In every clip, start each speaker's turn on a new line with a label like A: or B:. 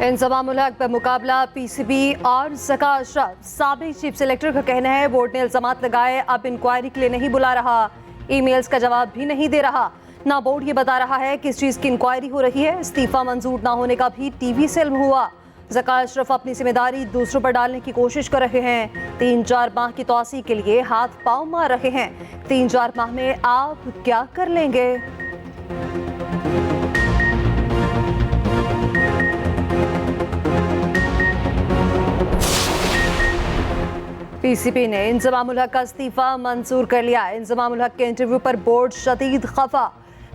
A: इंजमाम उल हक मुकाबला पीसीबी और ज़का अशरफ। साबिक चीफ सेलेक्टर का कहना है बोर्ड ने इल्जामात लगाए, अब इंक्वायरी के लिए नहीं बुला रहा, ईमेल्स का जवाब भी नहीं दे रहा। ना बोर्ड ये बता रहा है किस चीज़ की इंक्वायरी हो रही है। इस्तीफा मंजूर ना होने का भी टीवी से इल्म हुआ। ज़का अशरफ अपनी जिम्मेदारी दूसरों पर डालने की कोशिश कर रहे हैं। 3-4 माह की तौसी के लिए हाथ पाँव मार रहे हैं। 3-4 माह में आप क्या कर लेंगे? पीसीबी ने इंजमाम उल हक का इस्तीफा मंजूर कर लिया। इंजमाम उल हक के इंटरव्यू पर बोर्ड शदीद खफा।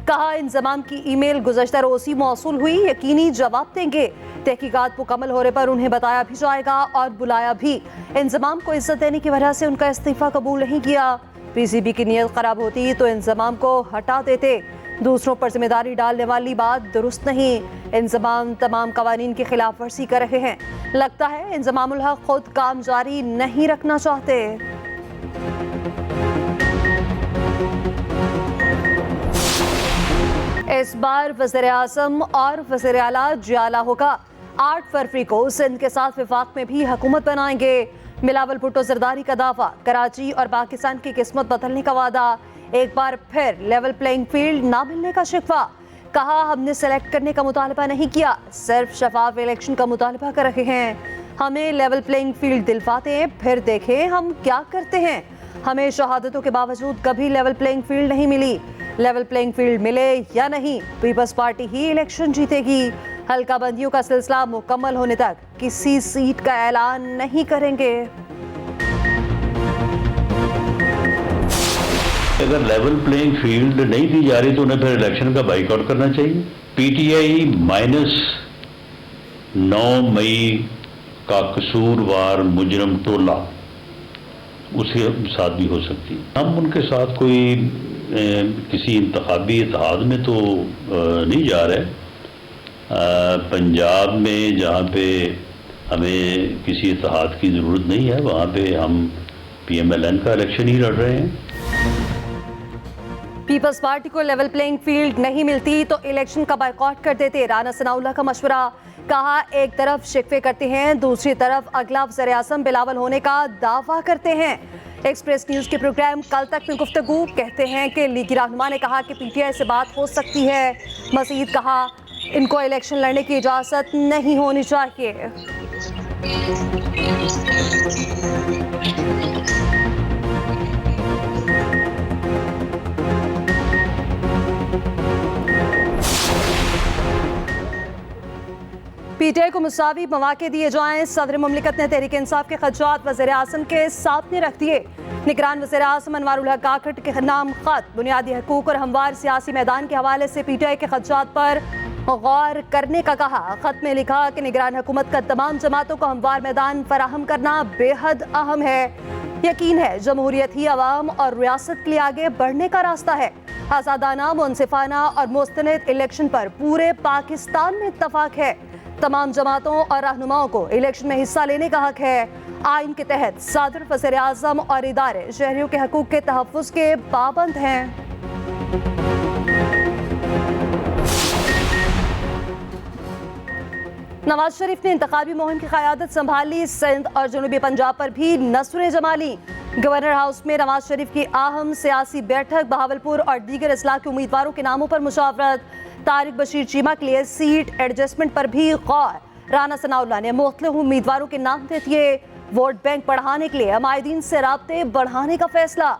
A: कहा इंजमाम की ईमेल गुज़श्ता रोज़ ही मौसूल हुई, यकीनी जवाब देंगे। तहकीकात मुकम्मल होने पर उन्हें बताया भी जाएगा और बुलाया भी। इंजमाम को इज्जत देने की वजह से उनका इस्तीफा कबूल नहीं किया। पीसीबी की नीयत खराब होती तो इंजमाम को हटा देते। दूसरों पर जिम्मेदारी डालने वाली बात दुरुस्त नहीं। इंजमाम तमाम कवानीन की खिलाफ वर्जी कर रहे हैं। लगता है इंजमाम उल हक खुद काम जारी नहीं रखना चाहते। इस बार वज़ीर आज़म और वज़ीर आला जियाला होगा। 8 फरवरी को सिंध के साथ विफाक में भी हुकूमत बनाएंगे। बिलावल भुट्टो जरदारी का दावा, कराची और पाकिस्तान की किस्मत बदलने का वादा। एक बार फिर लेवल प्लेइंग फील्ड ना मिलने का शिकवा। कहा हमने सेलेक्ट करने का मुतालबा नहीं किया, सिर्फ शफाफ इलेक्शन का मुतालबा कर रहे हैं। हमें लेवल प्लेइंग फील्ड दिलवाते हैं, फिर देखें हम क्या करते हैं। हमें शहादतों के बावजूद कभी लेवल प्लेइंग फील्ड नहीं मिली। लेवल प्लेइंग फील्ड मिले या नहीं, पीपल्स पार्टी ही इलेक्शन जीतेगी। हल्का बंदियों का सिलसिला मुकम्मल होने तक किसी सीट का ऐलान नहीं करेंगे।
B: अगर लेवल प्लेइंग फील्ड नहीं दी जा रही तो उन्हें फिर इलेक्शन का बाइकआउट करना चाहिए। पीटीआई -9 मई का कसूरवार मुजरम टोला उसके साथ भी हो सकती है। हम उनके साथ कोई किसी इंतखाबी इत्तेहाद में तो नहीं जा रहे। पंजाब में जहाँ पे हमें किसी इत्तेहाद की ज़रूरत नहीं है, वहाँ पे हम PMLN का इलेक्शन ही लड़ रहे हैं।
A: पीपल्स पार्टी को लेवल प्लेइंग फील्ड नहीं मिलती तो इलेक्शन का बायकॉट कर देते। राना सनाउल्लाह का मशवरा। कहा एक तरफ शिकवे करते हैं, दूसरी तरफ अगला वज़ीर आज़म बिलावल होने का दावा करते हैं। एक्सप्रेस न्यूज़ के प्रोग्राम कल तक में गुफ्तगू। कहते हैं कि लीगी रहनुमा ने कहा कि PTI से बात हो सकती है। मज़ीद कहा इनको इलेक्शन लड़ने की इजाज़त नहीं होनी चाहिए। PTI को मुसावी मौके दिए जाएं। सदर मुमलिकत ने तहरीक इंसाफ के खदशात वज़ीर आज़म के सामने रख दिए। निगरान वज़ीर आज़म अनवार उल हक काकट के नाम खत बुनियादी हकूक़ और हमवार सियासी मैदान के हवाले से PTI के खदशात पर गौर करने का कहा। खत में लिखा कि निगरान हुकूमत का तमाम जमातों को हमवार मैदान फराहम करना बेहद अहम है। यकीन है जमहूरियत ही अवाम और रियासत के लिए आगे बढ़ने का रास्ता है। आज़ादाना, मुनसिफाना और मुस्तनद इलेक्शन पर पूरे पाकिस्तान में इत्तफाक है। तमाम जमातों और रहनुमाओं को इलेक्शन में हिस्सा लेने का हक है। आइन के तहत सदर, वज़ीर आज़म और इदारे शहरियों के हकूक़ के तहफ़्फ़ुज़ के पाबंद हैं। नवाज शरीफ ने इंतखाबी मुहिम की क़यादत संभाली। सिंध और जनूबी पंजाब पर भी नस्रें जमा ली। गवर्नर हाउस में नवाज शरीफ की अहम सियासी बैठक। बहावलपुर और दीगर अजला के उम्मीदवारों के नामों पर मुशावरत। तारिक बशीर चीमा के लिए सीट एडजस्टमेंट पर भी गौर। राना सनाउल्लाह ने मुख्तलिफ उम्मीदवारों के नाम दे दिए। वोट बैंक बढ़ाने के लिए अमायदीन से राब्ते बढ़ाने का फैसला।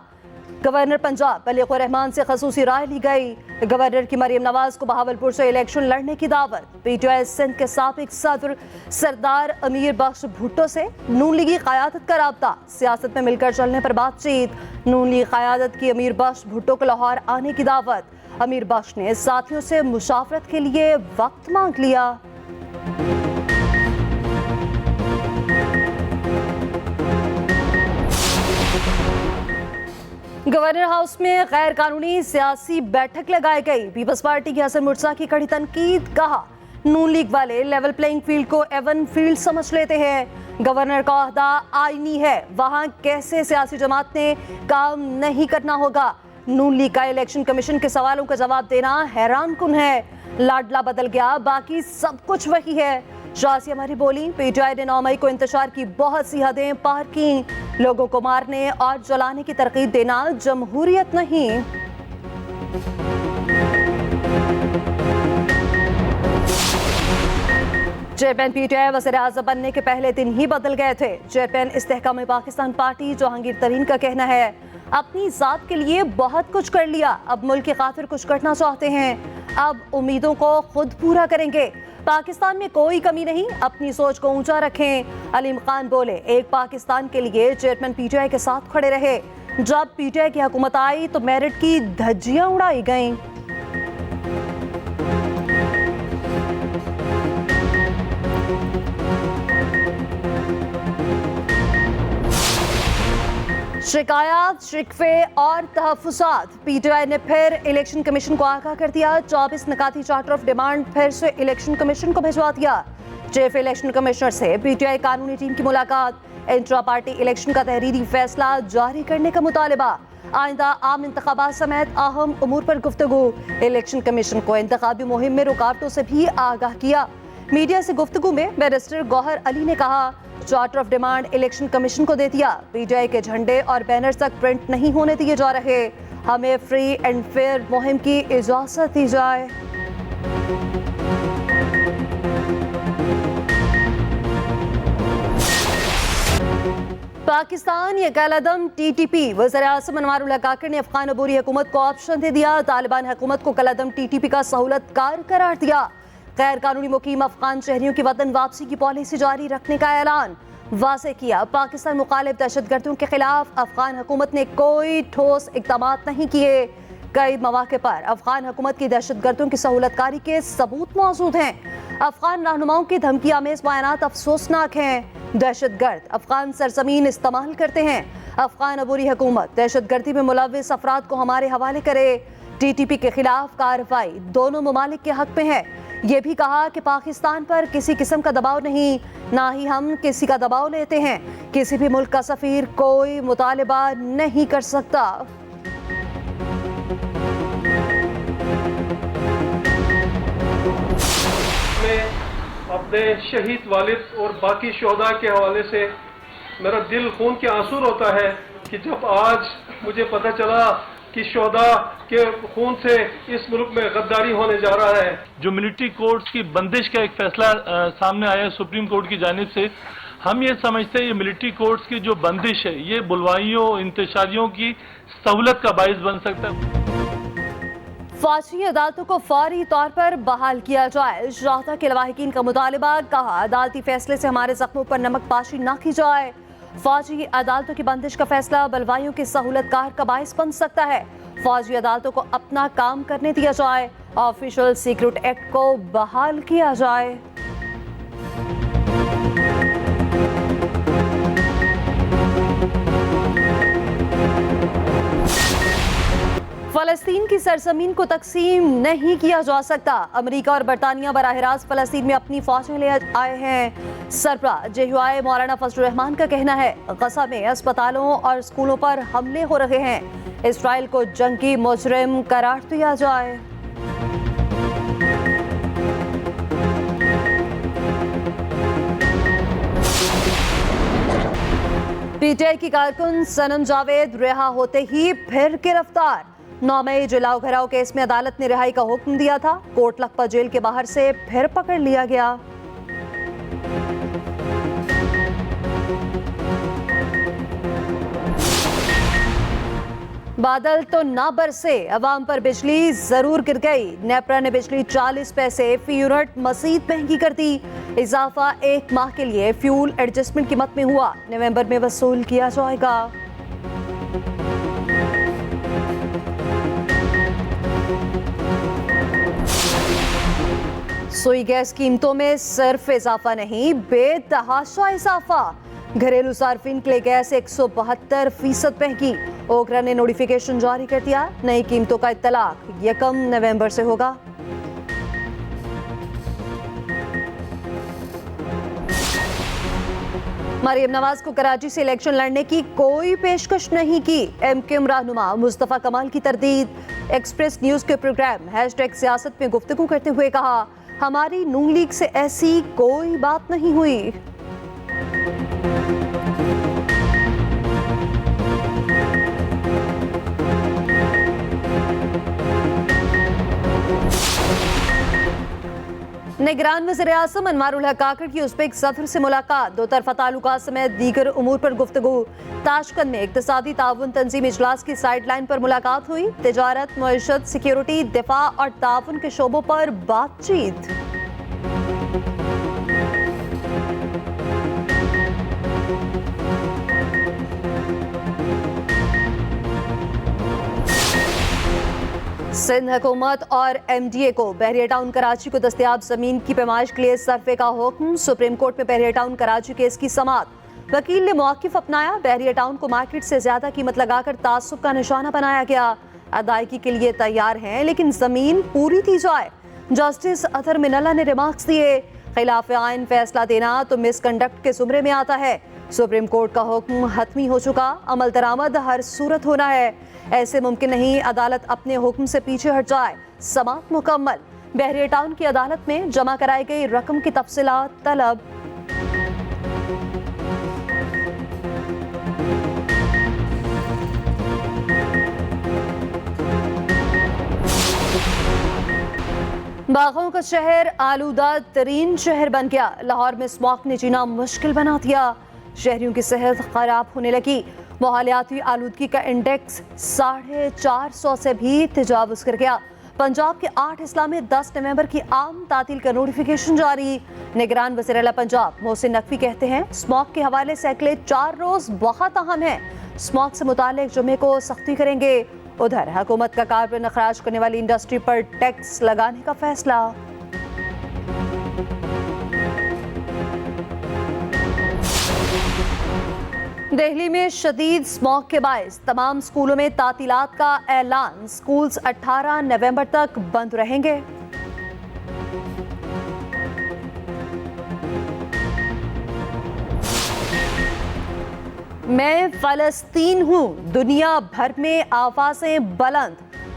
A: गवर्नर पंजाब बलीग़ुर रहमान से खसूसी राय ली गई। गवर्नर की मरियम नवाज को बहावलपुर से इलेक्शन लड़ने की दावत। PTI सिंध के साबिक सदर सरदार अमीर बख्श भुट्टो से नून लीगी क़यादत का राब्ता। सियासत में मिलकर चलने पर बातचीत। नून लीग क़यादत की अमीर बख्श भुट्टो को लाहौर आने की दावत। अमीर बख्श ने साथियों से मुशावरत के लिए वक्त मांग लिया। गवर्नर हाउस में गैर कानूनी सियासी बैठक लगाई गई। पीपल्स पार्टी की हसन मुर्तज़ा की कड़ी तनकीद। कहा नून लीग वाले लेवल प्लेइंग फील्ड को एवन फील्ड समझ लेते हैं। गवर्नर का ओहदा आईनी है, वहां कैसे सियासी जमात ने काम नहीं करना होगा। नून लीग का इलेक्शन कमीशन के सवालों का जवाब देना हैरान कुन है। लाडला बदल गया, बाकी सब कुछ वही है। शासिया मारी बोली, पीटीआई ने 9 मई को इंतशार की बहुत सी हदें पार की। लोगों को मारने और जलाने की तरकीब देना जमहूरियत नहीं। चेयरमैन पीटीआई वज़ीर-ए-आज़म बनने के पहले दिन ही बदल गए थे। चेयरमैन इस्तेहकाम पाकिस्तान पार्टी जहांगीर तरीन का कहना है, अपनी जात के लिए बहुत कुछ कर लिया, अब मुल्क की खातिर कुछ करना चाहते हैं, अब उम्मीदों को खुद पूरा करेंगे। पाकिस्तान में कोई कमी नहीं, अपनी सोच को ऊंचा रखें। अलीम खान बोले, एक पाकिस्तान के लिए चेयरमैन पीटीआई के साथ खड़े रहे। जब पीटीआई की हुकूमत आई तो मेरिट की धज्जियां उड़ाई गईं। शिकायत, शिकवे और तहफ़्फ़ुज़ात, पीटीआई ने फिर इलेक्शन कमीशन को आगाह कर दिया। 24 निकाती चार्टर ऑफ डिमांड फिर से इलेक्शन कमीशन को भिजवा दिया। चीफ इलेक्शन कमिश्नर से पीटीआई कानूनी टीम की मुलाकात, इंट्रा पार्टी इलेक्शन का तहरीरी फैसला जारी करने का मुतालबा, आइंदा आम इंतखाबात समेत अहम उमूर पर गुफ्तगू। इलेक्शन कमीशन को इंतखाबी मुहिम में रुकावटों से भी आगाह किया। मीडिया से गुफ्तगू में बैरिस्टर गौहर अली ने कहा, charter of demand election commission को दे दिया, पीटीआई के झंडे और बैनर तक प्रिंट नहीं होने दिए जा रहे, हमें फ्री एंड फेयर मुहिम की इजाजत दी जाए। पाकिस्तान ये कलअदम टीटीपी, वज़ीर-ए-आज़म अनवारुल काकर ने अफगान अबूरी हुकूमत को ऑप्शन दे दिया। तालिबान हुकूमत को कलअदम टीटीपी का सहूलतकार करार दिया। गैर कानूनी मुकीम अफगान शहरियों की वतन वापसी की पॉलिसी जारी रखने का ऐलान वाज़ेह किया। पाकिस्तान मुखालिफ दहशतगर्दों के खिलाफ अफगान हुकूमत ने कोई ठोस इक़दाम नहीं किए। कई मौके पर अफगान हुकूमत की दहशतगर्दों की सहूलतकारी के सबूत मौजूद हैं। अफगान रहनुमाओं की धमकी आमेज बयानात अफसोसनाक हैं। दहशतगर्द अफगान सरजमीन इस्तेमाल करते हैं। अफगान अबूरी हुकूमत दहशतगर्दी में मुलव्विस अफराद को हमारे हवाले करे। टीटीपी के खिलाफ कार्रवाई दोनों ममालिक के हक में है। ये भी कहा कि पाकिस्तान पर किसी किस्म का दबाव नहीं, ना ही हम किसी का दबाव लेते हैं। किसी भी मुल्क का सफीर कोई मुतालिबा नहीं कर सकता।
C: मैं अपने शहीद वालिद और बाकी शोहदा के हवाले से मेरा दिल खून के आंसू रोता है कि जब आज मुझे पता चला कि शोहदा के खून से इस मुल्क में गद्दारी होने जा रहा है।
D: जो मिलिट्री कोर्ट्स की बंदिश का एक फैसला सामने आया सुप्रीम कोर्ट की जानिब से, हम ये समझते हैं ये मिलिट्री कोर्ट्स की जो बंदिश है ये बुलवाइयों इंतशारियों की सहूलत का बाइस बन सकता है।
A: फौजी अदालतों को फौरी तौर पर बहाल किया जाए, शाहता के लवाहिकीन का मुतालबा। कहा, अदालती फैसले से हमारे जख्मों पर नमक पाशी न की जाए। फौजी अदालतों की बंदिश का फैसला बलवाइयों की सहूलतकार का बाइस बन सकता है। फौजी अदालतों को अपना काम करने दिया जाए। ऑफिशियल सीक्रेट एक्ट को बहाल किया जाए। फलस्तीन की सरजमीन को तकसीम नहीं किया जा सकता। अमेरिका और बरतानिया बराह रास्त फलस्तीन में अपनी फौजें ले आए हैं। सरबराह जेहुआए मौलाना फजलुर रहमान का कहना है, गजा में अस्पतालों और स्कूलों पर हमले हो रहे हैं। इसराइल को जंगी मुजरिम करार दिया जाए। पीटीआई की कारकुन सनम जावेद रिहा होते ही फिर गिरफ्तार। 9 मई जलाओ घराव केस में अदालत ने रिहाई का हुक्म दिया था। कोट लखपत जेल के बाहर से फिर पकड़ लिया गया। बादल तो ना बरसे, अवाम पर बिजली जरूर गिर गई। नेपरा ने बिजली 40 पैसे फी यूनिट मजीद महंगी कर दी। इजाफा 1 माह के लिए फ्यूल एडजस्टमेंट कीमत में हुआ, नवंबर में वसूल किया जाएगा। सुई गैस कीमतों में सिर्फ इजाफा नहीं, बेतहाशा इजाफा। घरेलू सार्फिन के लिए गैस 172% महंगी। ओकरा ने नोटिफिकेशन जारी कर दिया, नई कीमतों का इत्तलाक 1 नवंबर से होगा। मरियम नवाज को कराची से इलेक्शन लड़ने की कोई पेशकश नहीं की। एमक्यूएम रहनुमा मुस्तफा कमाल की तरदीद। एक्सप्रेस न्यूज के प्रोग्राम #सियासत में गुफ्तगू करते हुए कहा, हमारी नून लीग से ऐसी कोई बात नहीं हुई। निगरान वज़ीर-ए-आज़म अनवारुल हक काकड़ की उज़्बेक सदर से मुलाकात, दो तरफ़ा ताल्लुकात समेत दीगर उमूर पर गुफ्तगू। ताशकंद में इक़्तिसादी ताउन तंजीम इजलास की साइड लाइन पर मुलाकात हुई। तिजारत, मईशत, सिक्योरिटी, दिफा और ताउन के शोबों पर बातचीत। सिंध हुकूमत और MDA को बहरिया टाउन कराची को दस्तयाब जमीन की पैमाइश के लिए सर्वे का हुक्म। सुप्रीम कोर्ट में बहरिया टाउन कराची केस की समाअत। वकील ने मौक़िफ़ अपनाया। बहरिया टाउन को मार्केट से ज्यादा कीमत लगाकर तासुब का निशाना बनाया गया। अदायगी के लिए तैयार हैं लेकिन जमीन पूरी दी जाए। जस्टिस अतहर मिनल्ला ने रिमार्क्स दिए, खिलाफ आइन फैसला देना तो मिसकंडक्ट के जुमरे में आता है। सुप्रीम कोर्ट का हुक्म हतमी हो चुका, अमल दरामद हर सूरत होना है। ऐसे मुमकिन नहीं अदालत अपने हुक्म से पीछे हट जाए। समाअत मुकम्मल। बहरिया टाउन की अदालत में जमा कराई गई रकम की तफसीलात तलब। बागों का शहर आलूदा तरीन शहर बन गया। लाहौर में स्मॉग ने जीना मुश्किल बना दिया। शहरियों की सेहत खराब होने लगी। माहौलियाती आलूदगी का इंडेक्स 450 से भी तजावुज़ कर गया। पंजाब के 8 अजला में 10 नवंबर की आम तातील का नोटिफिकेशन जारी। निगरान वज़ीर आला पंजाब मोहसिन नकवी कहते हैं, स्मॉग के हवाले से अगले 4 रोज बहुत अहम है। स्मॉग से मुताल्लिक जुमे को सख्ती करेंगे। उधर हुकूमत का कार्बन अखराज करने वाली इंडस्ट्री पर टैक्स लगाने का फैसला। दिल्ली में शदीद स्मॉग के बायस तमाम स्कूलों में तातीलात का ऐलान। स्कूल्स 18 नवंबर तक बंद रहेंगे। मैं फलस्तीन हूँ, दुनिया भर में आवाजें बुलंद।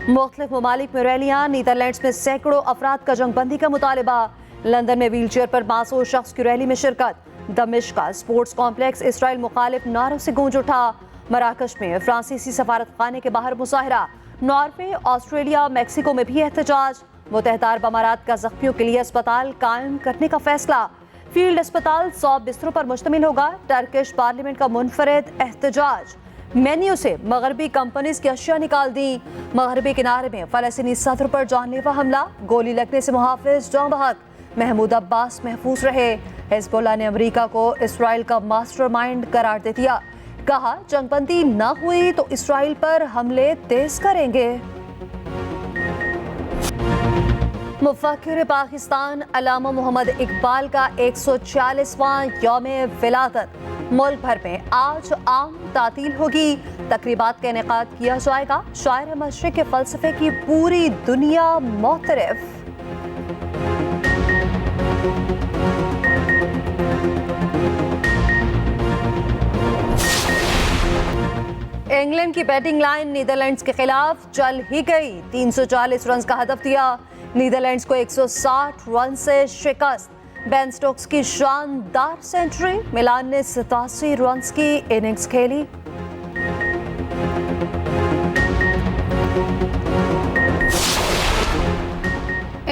A: मुख्तलिफ ममालिक में रैलियां। नीदरलैंड्स में सैकड़ों अफराद का जंगबंदी का मुतालबा। लंदन में व्हीलचेयर पर मासूर शख्स की रैली में शिरकत। दमिश्क का स्पोर्ट्स कॉम्प्लेक्स इसराइल मुखालिफ नारों से गूंज उठा। मराकश में फ्रांसीसी सफारत खाने के बाहर मुजाहरा। नॉर्वे, ऑस्ट्रेलिया, मेक्सिको में भी एहतजाज। मुत्तहिदा अरब अमारात का जख्मियों के लिए अस्पताल कायम करने का फैसला। फील्ड अस्पताल 100 बिस्तरों पर मुश्तमिल होगा। टर्किश पार्लियामेंट का मुनफरिद एहतजाज। मेन्यू से मगरबी कंपनीज की अशिया निकाल दी। मगरबी किनारे में फलस्तीनी सदर पर जानलेवा हमला। गोली लगने से मुहाफिज जाँ बहक। महमूद अब्बास महफूज रहे। हिजबुल्लाह ने अमेरिका को इसराइल का मास्टरमाइंड करार दे दिया। कहा, जंगबंदी न हुई तो इसराइल पर हमले तेज करेंगे। मुफक्किर पाकिस्तान अल्लामा मोहम्मद इकबाल का 146वां यौम विलादत। मुल्क भर में आज आम तातील होगी। तकरीबात का इनेकाद किया जाएगा। शायर मशरिक के फलसफे की पूरी दुनिया मोतरफ। इंग्लैंड की बैटिंग लाइन नीदरलैंड्स के खिलाफ चल ही गई। 340 रन का हदफ दिया। नीदरलैंड्स को 160 रन से शिकस्त। बेन स्टोक्स की शानदार सेंचुरी। मिलान ने 87 रन की इनिंग्स खेली।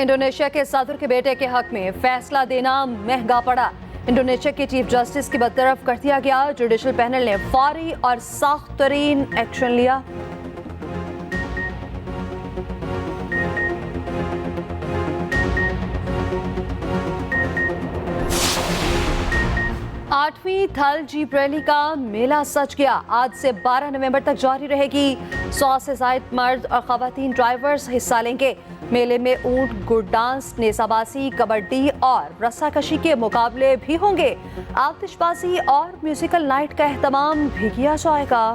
A: इंडोनेशिया के सदर के बेटे के हक में फैसला देना महंगा पड़ा। इंडोनेशिया के चीफ जस्टिस की बरतरफ कर दिया गया। जुडिशल पैनल ने फौरी और सख्त तरीन एक्शन लिया। आठवीं थल जीप रैली का मेला सज गया। आज से 12 नवंबर तक जारी रहेगी। 100 से ज्यादा मर्द और खवातीन ड्राइवर्स हिस्सा लेंगे। मेले में ऊंट, गुड डांस, नेसाबाजी, कबड्डी और रस्साकशी के मुकाबले भी होंगे। आतिशबाजी और म्यूजिकल नाइट का एहतमाम भी किया जाएगा।